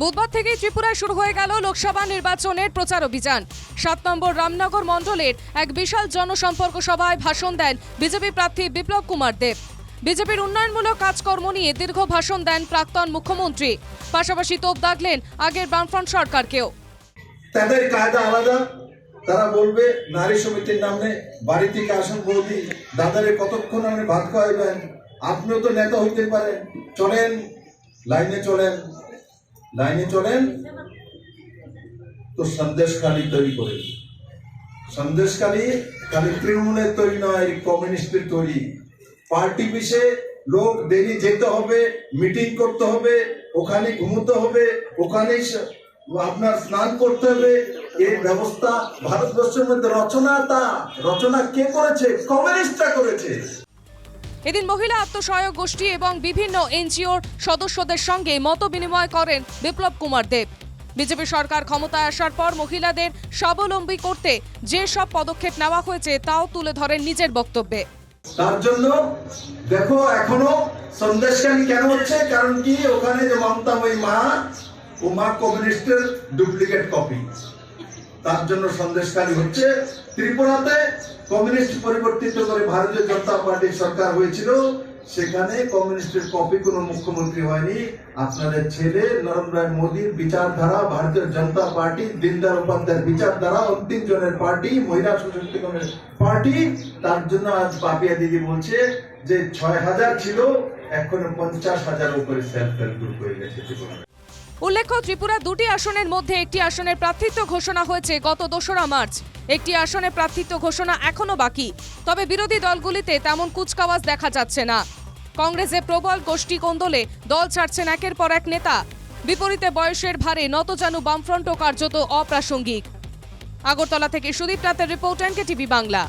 বুধবার থেকেই ত্রিপুরায় শুরু হয়ে গেল লোকসভা নির্বাচনের প্রচার অভিযান। 7 নম্বর রামনগর মণ্ডলের এক বিশাল জনসম্পর্ক সভায় ভাষণ দেন বিজেপি প্রার্থী বিপ্লব কুমার দেব। বিজেপির উন্নয়নমূলক কাজকর্ম নিয়ে দীর্ঘ ভাষণ দেন প্রাক্তন মুখ্যমন্ত্রী। পাশাপাশি তোপ দাগলেন আগের বামফ্রন্ট সরকারকেও। তাদের কায়দা আলাদা। তারা বলবে নারী সমিতির নামে বাড়ি থেকে আসন বৌদি দাদারে কতক্ষণ আপনি ভাত খাওয়াইবেন, আপনিও তো নেতা হইতে পারেন, চলেন লাইনে চলেন। তো সন্দেশখালী তৈরি করে, সন্দেশখালী খালি তৃণমূলের তৈরি নয়, কমিউনিস্টের তৈরি। পার্টি পিছে লোক ডেলি যেতে হবে, মিটিং করতে হবে, ওখানে ঘুমোতে হবে, ওখানে আপনার স্নান করতে হবে। এই ব্যবস্থা ভারতবর্ষের মধ্যে রচনা কে করেছে? কমিউনিস্টরা করেছে। এদিন মহিলা আত্মসহায়ক গোষ্ঠী এবং বিভিন্ন এনজিওর সদস্যদের সঙ্গে মত বিনিময় করেন বিপ্লব কুমার দেব। বিজেপি সরকার ক্ষমতায় আসার পর মহিলাদের স্বাবলম্বী করতে যে সব পদক্ষেপ নেওয়া হয়েছে তাও তুলে ধরেন নিজের বক্তব্যে। তার জন্য দেখো এখনো সন্দেশখালী কেন হচ্ছে, কারণ কি ওখানে যে মমতাময়ী মা কমিউনিস্টের ডুপ্লিকেট কপি, তার জন্য সন্দেশখালী হচ্ছে। ত্রিপুরাতে কমিউনিস্ট পরিবর্তিত করে ভারতীয় জনতা পার্টির সরকার হয়েছিল, সেখানে কমিউনিস্টের কপি কোনো মুখ্যমন্ত্রী হয়নি। আপনাদের ছেলে নরেন্দ্র মোদীর বিচারধারা, ভারতীয় জনতা পার্টি, দীনদয়াল উপাধ্যায়ের বিচারধারা, অন্তিম জনের পার্টি, মহিলা সশক্তিকরণের পার্টি। তার জন্য আজ পাপিয়া দিদি বলছে যে ৬,০০০ ছিল, এখন ৫০,০০০ উপরে সেলফ হেল্প গ্রুপ হয়ে গেছে। উল্লেখ্য, ত্রিপুরা 2টি আসনের মধ্যে একটি আসনের প্রার্থিত্ব ঘোষণা হয়েছে গত 2রা মার্চ। একটি আসনে প্রার্থিত্ব ঘোষণা এখনো বাকি। তবে বিরোধী দলগুলিতে তেমন কুচকাওয়াজ দেখা যাচ্ছে না। কংগ্রেসে প্রবল গোষ্ঠী কোন্দলে দল ছাড়ছেন একের পর এক নেতা। বিপরীতে বয়সের ভারে নতজানু বামফ্রন্টও কার্যত অপ্রাসঙ্গিক। আগরতলা থেকে সুদীপ রাতের রিপোর্ট, NKTV বাংলা।